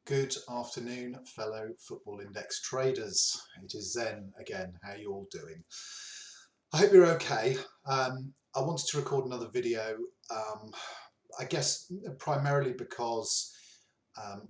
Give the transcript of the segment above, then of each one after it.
Good afternoon, fellow Football Index traders. It is Zen again. How are you all doing? I hope you're okay. I wanted to record another video, I guess primarily because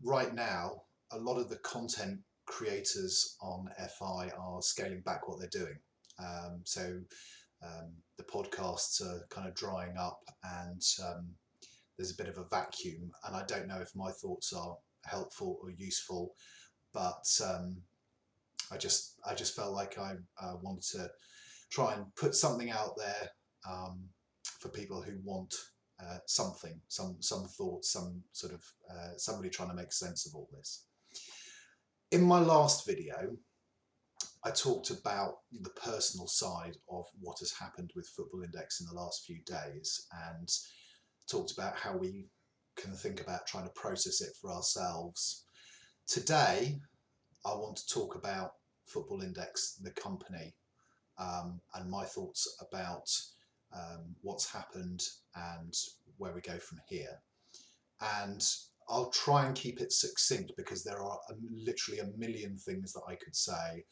right now a lot of the content creators on FI are scaling back what they're doing. The podcasts are kind of drying up and there's a bit of a vacuum, and I don't know if my thoughts are helpful or useful, but I just felt like I wanted to try and put something out there for people who want something, some thoughts, some sort of somebody trying to make sense of all this. In my last video, I talked about the personal side of what has happened with Football Index in the last few days, and talked about how we can think about trying to process it for ourselves. Today, I want to talk about Football Index, the company, and my thoughts about what's happened and where we go from here. And I'll try and keep it succinct because there are literally a million things that I could say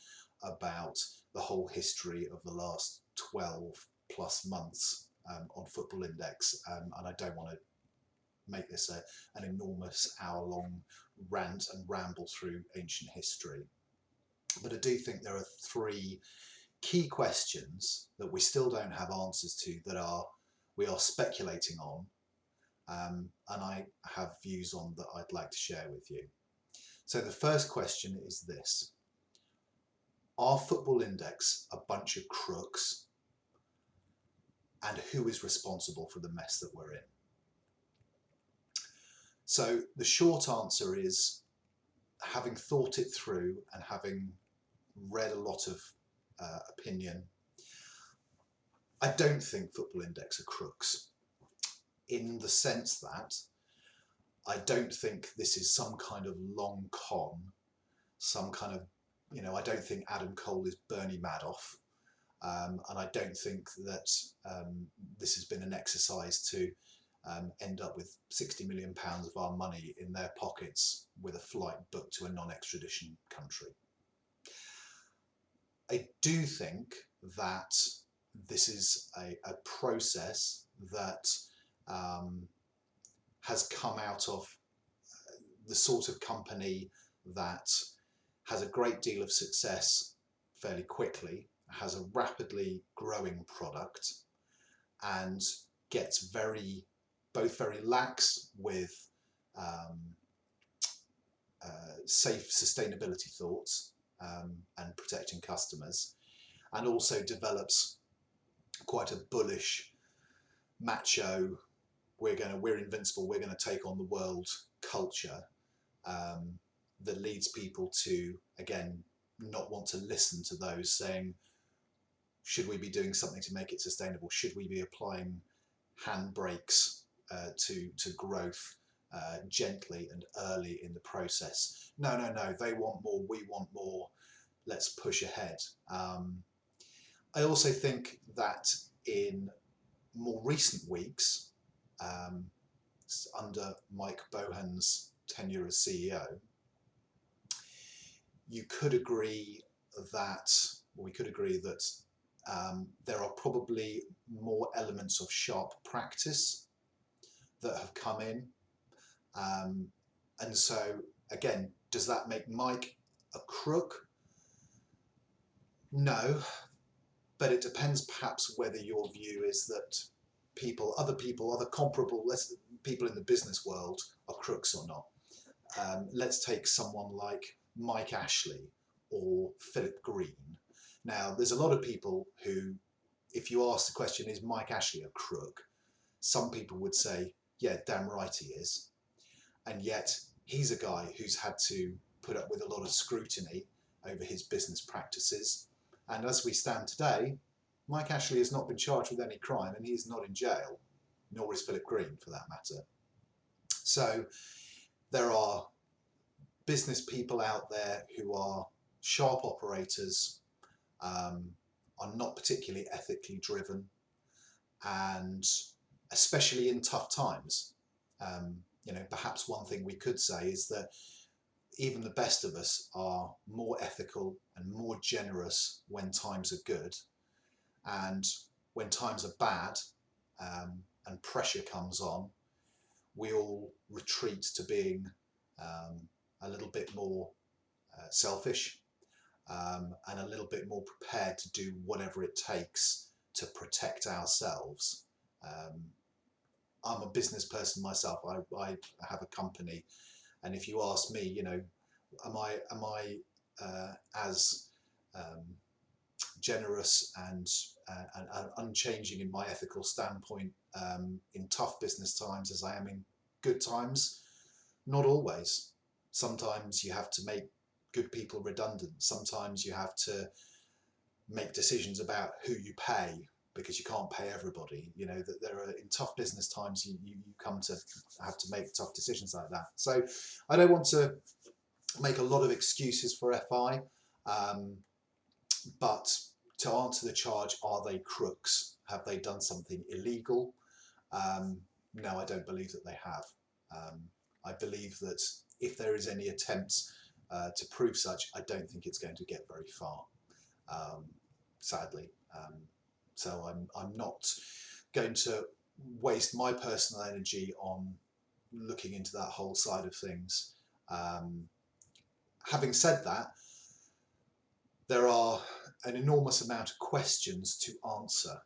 about the whole history of the last 12 plus months on Football Index, and I don't want to make this an enormous hour-long rant and ramble through ancient history. But I do think there are three key questions that we still don't have answers to that we are speculating on, and I have views on that I'd like to share with you. So the first question is this: are Football Index a bunch of crooks? And who is responsible for the mess that we're in? So the short answer is, having thought it through and having read a lot of opinion, I don't think Football Index are crooks, in the sense that I don't think this is some kind of long con, some kind of, I don't think Adam Cole is Bernie Madoff. And I don't think that this has been an exercise to end up with £60 million of our money in their pockets with a flight booked to a non-extradition country. I do think that this is a process that has come out of the sort of company that has a great deal of success fairly quickly, has a rapidly growing product, and gets both very lax with safe sustainability thoughts and protecting customers, and also develops quite a bullish, macho, we're invincible, we're going to take on the world culture that leads people to, again, not want to listen to those saying, should we be doing something to make it sustainable? Should we be applying handbrakes to growth gently and early in the process? No, they want more, we want more, let's push ahead. I also think that in more recent weeks, under Mike Bohan's tenure as CEO, we could agree that there are probably more elements of sharp practice that have come in. And so, again, does that make Mike a crook? No, but it depends perhaps whether your view is that other comparable people in the business world are crooks or not. Let's take someone like Mike Ashley or Philip Green. Now, there's a lot of people who, if you ask the question, is Mike Ashley a crook? Some people would say, yeah, damn right he is. And yet he's a guy who's had to put up with a lot of scrutiny over his business practices. And as we stand today, Mike Ashley has not been charged with any crime and he's not in jail, nor is Philip Green for that matter. So there are business people out there who are sharp operators, are not particularly ethically driven, and especially in tough times. Perhaps one thing we could say is that even the best of us are more ethical and more generous when times are good, and when times are bad, and pressure comes on, we all retreat to being a little bit more selfish, and a little bit more prepared to do whatever it takes to protect ourselves. I'm a business person myself. I have a company, and if you ask me, you know, am I as generous and unchanging in my ethical standpoint in tough business times as I am in good times? Not always. Sometimes you have to make good people redundant. Sometimes you have to make decisions about who you pay, because you can't pay everybody. You know, that there are, in tough business times, you come to have to make tough decisions like that. So I don't want to make a lot of excuses for FI, but to answer the charge, are they crooks? Have they done something illegal? No, I don't believe that they have. I believe that if there is any attempt to prove such, I don't think it's going to get very far, sadly. So I'm not going to waste my personal energy on looking into that whole side of things. Having said that, there are an enormous amount of questions to answer,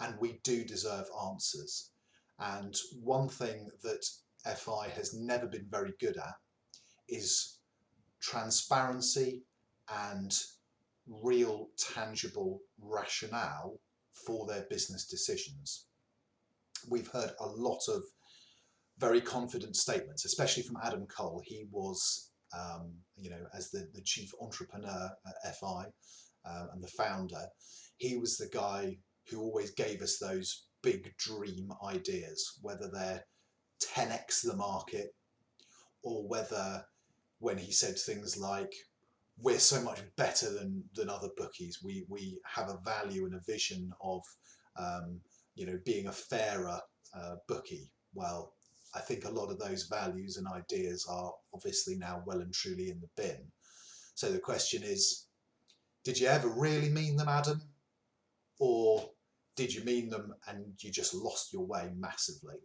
and we do deserve answers. And one thing that FI has never been very good at is transparency and real tangible rationale for their business decisions. We've heard a lot of very confident statements, especially from Adam Cole. He was, you know, as the chief entrepreneur at FI and the founder, he was the guy who always gave us those big dream ideas, whether they're 10x the market, or whether when he said things like, we're so much better than other bookies, we have a value and a vision of you know, being a fairer bookie. Well, I think a lot of those values and ideas are obviously now well and truly in the bin. So the question is, did you ever really mean them, Adam? Or did you mean them and you just lost your way massively?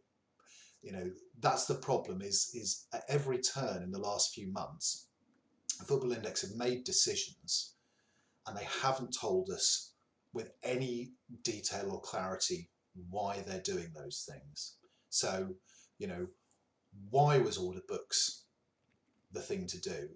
You know, that's the problem, is at every turn in the last few months, Football Index have made decisions and they haven't told us with any detail or clarity why they're doing those things. So, you know, why was order books the thing to do?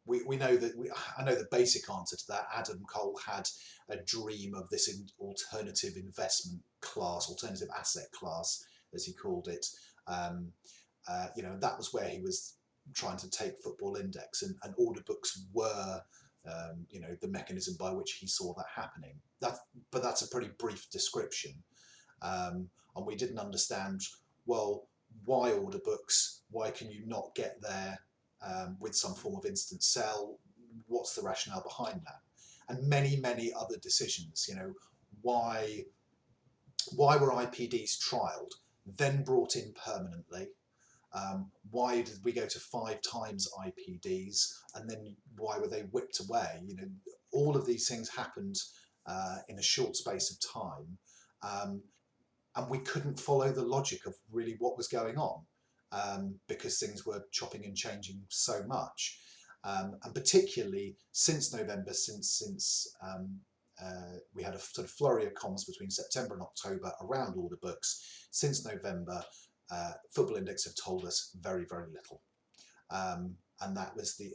We know that, I know the basic answer to that. Adam Cole had a dream of this alternative investment class, alternative asset class, as he called it. You know, that was where he was trying to take Football Index, and order books were, you know, the mechanism by which he saw that happening. But that's a pretty brief description, and we didn't understand, well, why order books? Why can you not get there with some form of instant sell? What's the rationale behind that? And many, many other decisions. You know, why were IPDs trialled, then brought in permanently? Why did we go to 5 times IPDs, and then why were they whipped away? You know, all of these things happened in a short space of time, and we couldn't follow the logic of really what was going on, because things were chopping and changing so much, and particularly since November, since we had a sort of flurry of comms between September and October around order books. Since November, Football Index have told us very, very little, and that was the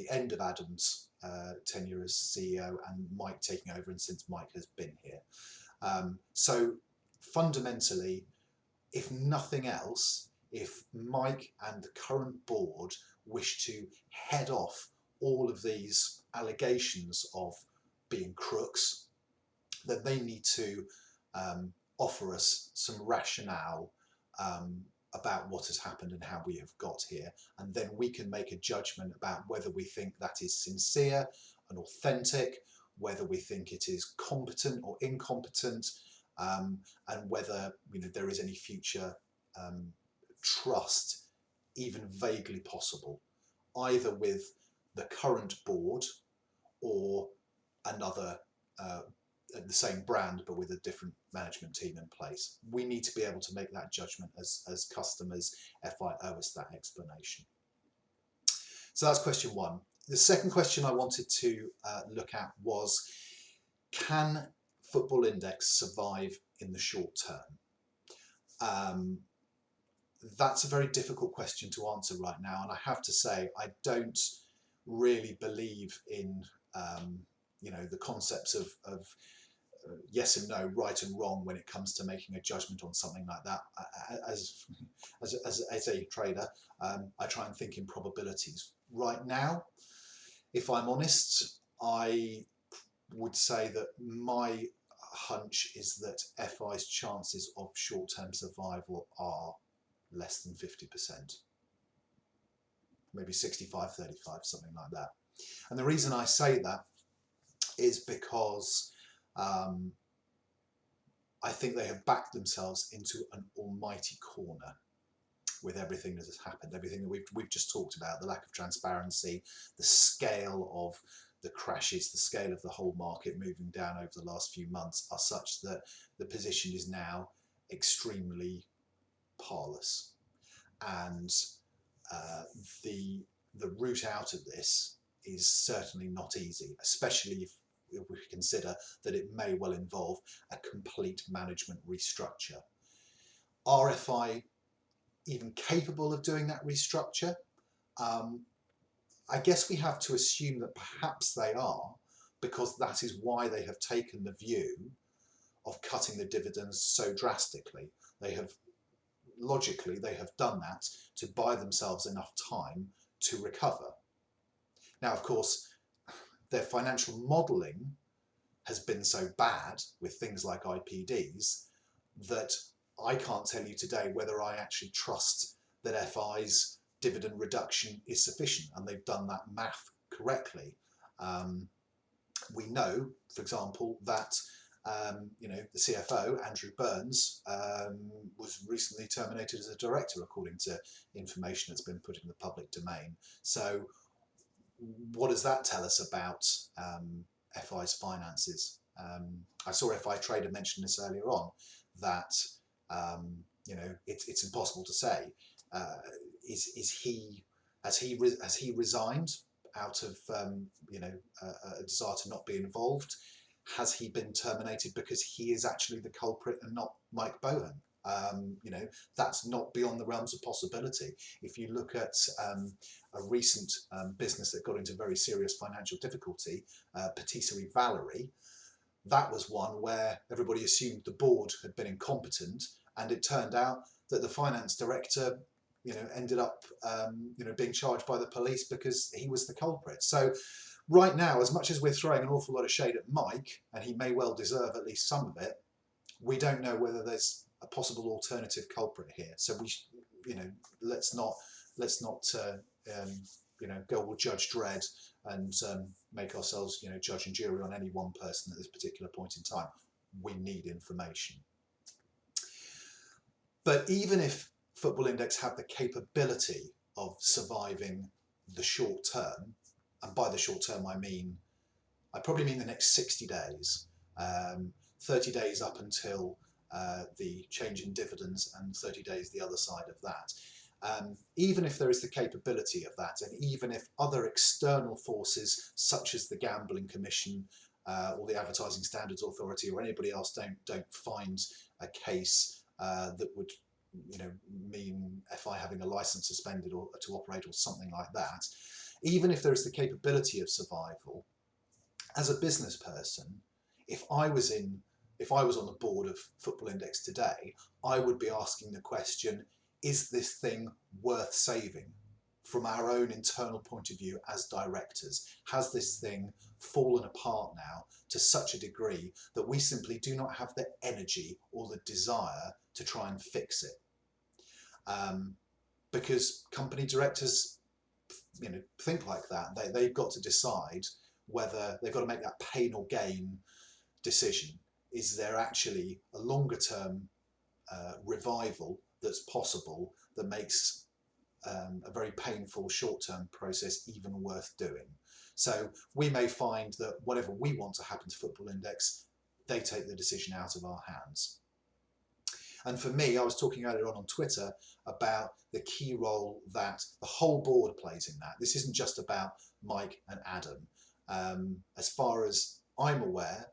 end of Adam's tenure as CEO and Mike taking over, and since Mike has been here. So fundamentally, if nothing else, if Mike and the current board wish to head off all of these allegations of being crooks, then they need to offer us some rationale about what has happened and how we have got here, and then we can make a judgment about whether we think that is sincere and authentic, whether we think it is competent or incompetent, and whether, you know, there is any future trust even vaguely possible. either with the current board or another, the same brand but with a different management team in place. We need to be able to make that judgment as customers. FI owe us that explanation. So that's question one. The second question I wanted to look at was, can Football Index survive in the short term? That's a very difficult question to answer right now, and I have to say I don't really believe in the concepts of yes and no, right and wrong when it comes to making a judgment on something like that. As a trader, I try and think in probabilities. Right now, if I'm honest, I would say that my hunch is that FI's chances of short-term survival are less than 50%, maybe 65-35, something like that. And the reason I say that is because I think they have backed themselves into an almighty corner with everything that has happened, everything that we've just talked about, the lack of transparency, the scale of the crashes, the scale of the whole market moving down over the last few months are such that the position is now extremely parlous. And the route out of this is certainly not easy, especially if we consider that it may well involve a complete management restructure. Are FI even capable of doing that restructure? I guess we have to assume that perhaps they are, because that is why they have taken the view of cutting the dividends so drastically. Logically, they have done that to buy themselves enough time to recover. Now, of course, their financial modelling has been so bad with things like IPDs that I can't tell you today whether I actually trust that FI's dividend reduction is sufficient and they've done that math correctly. We know, for example, that the CFO, Andrew Burns, was recently terminated as a director, according to information that's been put in the public domain. So what does that tell us about FI's finances? I saw FI Trader mention this earlier on, that it's impossible to say. Has he resigned out of a desire to not be involved? Has he been terminated because he is actually the culprit and not Mike Bohan? That's not beyond the realms of possibility. If you look at a recent business that got into very serious financial difficulty, Patisserie Valerie, that was one where everybody assumed the board had been incompetent, and it turned out that the finance director ended up being charged by the police because he was the culprit. So right now, as much as we're throwing an awful lot of shade at Mike, and he may well deserve at least some of it, we don't know whether there's a possible alternative culprit here. So let's not go all Judge Dredd and make ourselves judge and jury on any one person at this particular point in time. We need information. But even if Football Index have the capability of surviving the short term, and by the short term I probably mean the next 60 days, 30 days up until the change in dividends, and 30 days the other side of that. Even if there is the capability of that, and even if other external forces such as the Gambling Commission or the Advertising Standards Authority or anybody else don't find a case that would mean FI having a license suspended or to operate or something like that, even if there is the capability of survival, as a business person, if I was on the board of Football Index today, I would be asking the question, is this thing worth saving? From our own internal point of view as directors, has this thing fallen apart now to such a degree that we simply do not have the energy or the desire to try and fix it? Because company directors think like that. They've got to decide whether they've got to make that pain or gain decision. Is there actually a longer term revival that's possible that makes a very painful short-term process even worth doing. So we may find that whatever we want to happen to Football Index, they take the decision out of our hands. And for me, I was talking earlier on Twitter about the key role that the whole board plays in that. This isn't just about Mike and Adam. As far as I'm aware,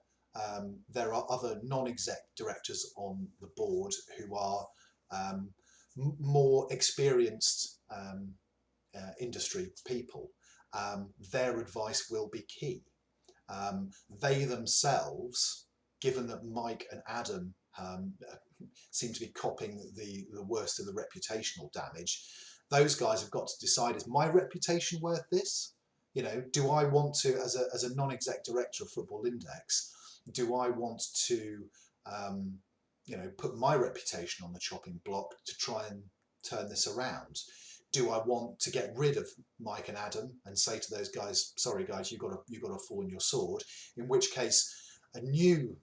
there are other non-exec directors on the board who are more experienced industry people. Their advice will be key. They themselves, given that Mike and Adam seem to be copping the worst of the reputational damage, those guys have got to decide, is my reputation worth this? You know, do I want to, as a non-exec director of Football Index, do I want to you know, put my reputation on the chopping block to try and turn this around? Do I want to get rid of Mike and Adam and say to those guys, sorry guys, you've got to fall on your sword, in which case a new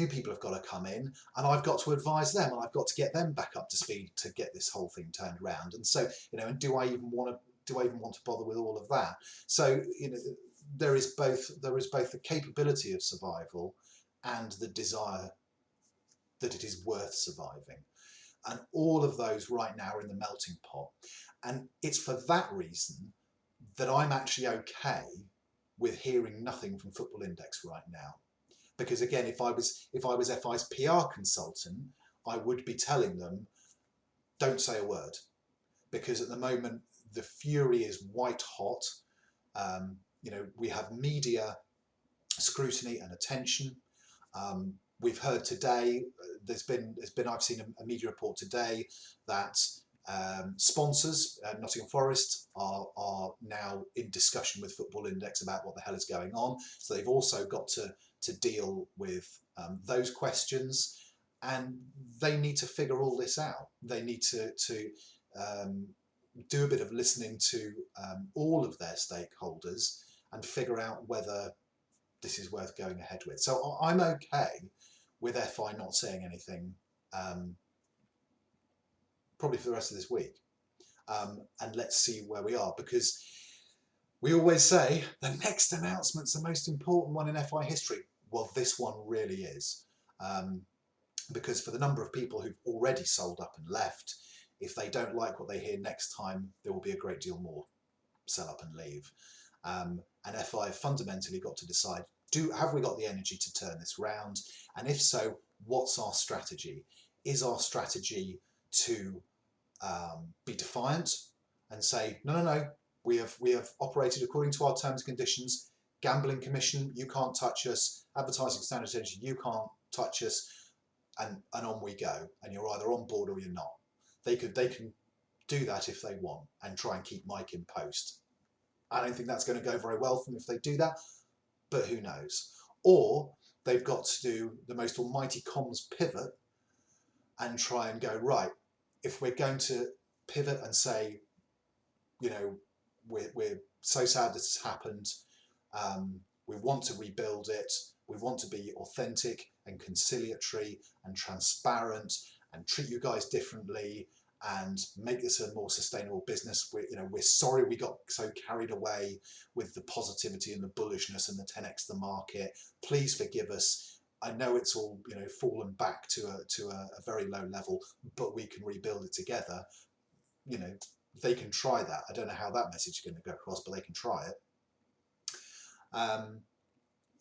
people have got to come in, and I've got to advise them, and I've got to get them back up to speed to get this whole thing turned around. And so, you know, and do I even want to bother with all of that? So, you know, there is both the capability of survival and the desire that it is worth surviving. And all of those right now are in the melting pot. And it's for that reason that I'm actually okay with hearing nothing from Football Index right now. Because again, if I was FI's PR consultant, I would be telling them, don't say a word. Because at the moment, the fury is white hot. You know, we have media scrutiny and attention. We've heard today, I've seen a media report today that sponsors, Nottingham Forest, are now in discussion with Football Index about what the hell is going on. So they've also got to deal with those questions, and they need to figure all this out. They need to do a bit of listening to all of their stakeholders and figure out whether this is worth going ahead with. So I'm okay with FI not saying anything probably for the rest of this week. And let's see where we are, because we always say the next announcement's the most important one in FI history. Well, this one really is. Because for the number of people who've already sold up and left, if they don't like what they hear next time, there will be a great deal more sell up and leave. And FI have fundamentally got to decide, have we got the energy to turn this round? And if so, what's our strategy? Is our strategy to be defiant and say, no, we have operated according to our terms and conditions. Gambling Commission, you can't touch us. Advertising Standards Agency, you can't touch us. And on we go. And you're either on board or you're not. They can do that if they want and try and keep Mike in post. I don't think that's going to go very well for them if they do that, but who knows? Or they've got to do the most almighty comms pivot and try and go, right, if we're going to pivot and say, you know, we're so sad this has happened, we want to rebuild it, we want to be authentic and conciliatory and transparent and treat you guys differently and make this a more sustainable business. We're sorry we got so carried away with the positivity and the bullishness and the 10x the market. Please forgive us. I know it's all, you know, fallen back to a very low level, but we can rebuild it together. You know, they can try that. I don't know how that message is going to go across, but they can try it.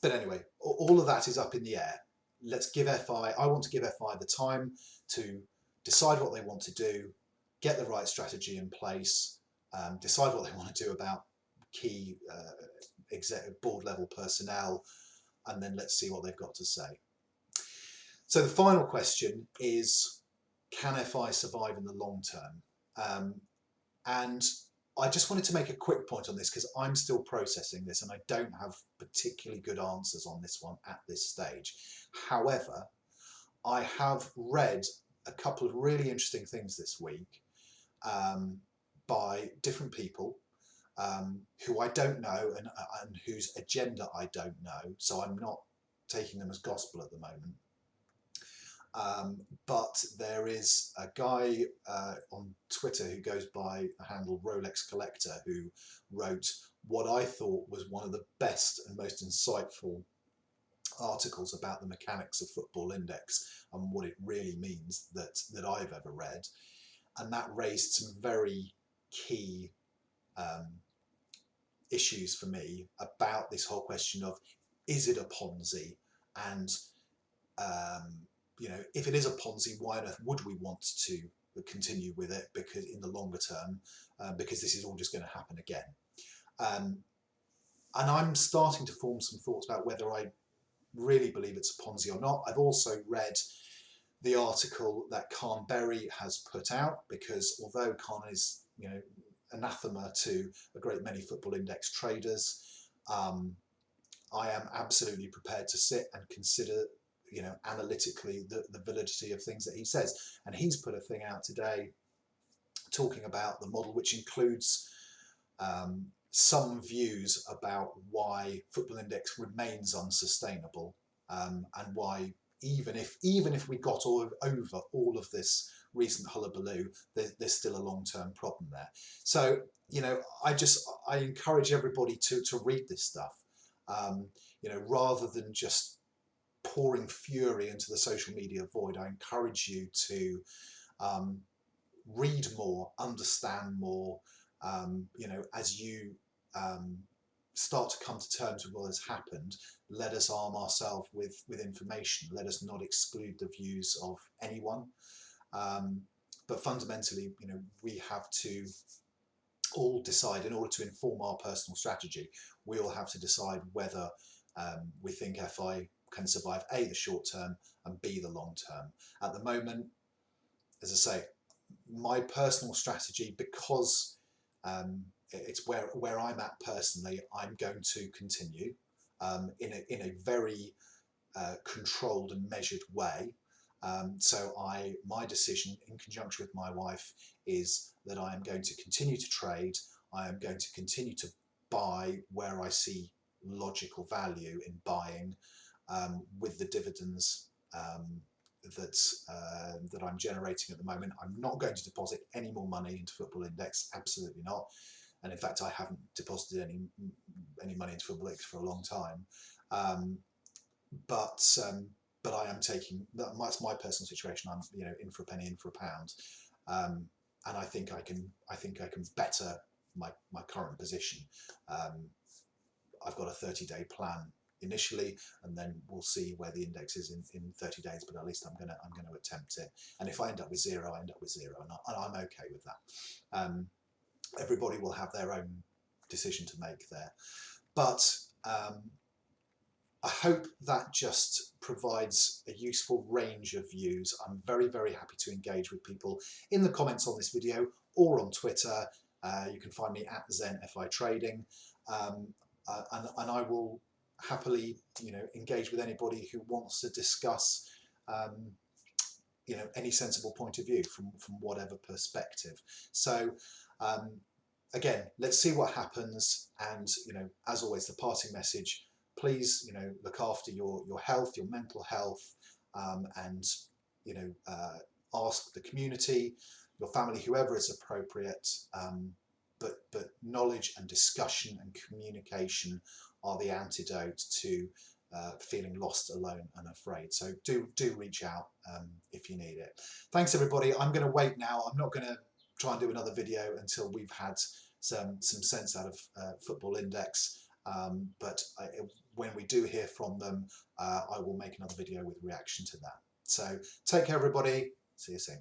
But anyway, all of that is up in the air. Let's give FI, I want to give FI the time to decide what they want to do, get the right strategy in place, decide what they want to do about key board level personnel, and then let's see what they've got to say. So the final question is, can FI survive in the long term? And I just wanted to make a quick point on this because I'm still processing this and I don't have particularly good answers on this one at this stage. However, I have read a couple of really interesting things this week by different people who I don't know and whose agenda I don't know, so I'm not taking them as gospel at the moment. But there is a guy on Twitter who goes by the handle Rolex Collector who wrote what I thought was one of the best and most insightful articles about the mechanics of Football Index and what it really means that I've ever read. And that raised some very key issues for me about this whole question of, is it a Ponzi? And you know, if it is a Ponzi, why on earth would we want to continue with it? Because in the longer term, because this is all just going to happen again. And I'm starting to form some thoughts about whether I really believe it's a Ponzi or not. I've also read the article that Khan Berry has put out, because although Khan is, you know, anathema to a great many Football Index traders, I am absolutely prepared to sit and consider, you know, analytically the validity of things that he says. And he's put a thing out today talking about the model, which includes some views about why Football Index remains unsustainable, and why even if we got over all of this recent hullabaloo, there's still a long-term problem there. So, you know, I encourage everybody to read this stuff, you know, rather than just pouring fury into the social media void. I encourage you to read more, understand more, you know, as you start to come to terms with what has happened. Let us arm ourselves with information. Let us not exclude the views of anyone. But fundamentally, you know, we have to all decide, in order to inform our personal strategy, we all have to decide whether we think FI can survive A, the short term, and B, the long term. At the moment, as I say, my personal strategy, because it's where I'm at personally, I'm going to continue in a very controlled and measured way. So my decision, in conjunction with my wife, is that I am going to continue to trade. I am going to continue to buy where I see logical value in buying, with the dividends that I'm generating at the moment. I'm not going to deposit any more money into Football Index, absolutely not. And in fact, I haven't deposited any money into Football Index for a long time. But I am taking, that's my personal situation. I'm, you know, in for a penny, in for a pound, and I think I can better my current position. I've got a 30-day plan initially, and then we'll see where the index is in 30 days. But at least I'm going to attempt it. And if I end up with zero, I end up with zero, and I'm okay with that. Everybody will have their own decision to make there, but I hope that just provides a useful range of views. I'm very, very happy to engage with people in the comments on this video or on Twitter. You can find me at ZenFI Trading, and I will happily, you know, engage with anybody who wants to discuss, you know, any sensible point of view from whatever perspective. So again, let's see what happens. And, you know, as always, the parting message: please, you know, look after your health, your mental health, and, you know, ask the community, your family, whoever is appropriate. But knowledge and discussion and communication are the antidote to feeling lost, alone, and afraid. So do reach out if you need it. Thanks, everybody. I'm going to wait now. I'm not going to try and do another video until we've had some sense out of Football Index. But when we do hear from them, I will make another video with reaction to that. So take care, everybody. See you soon.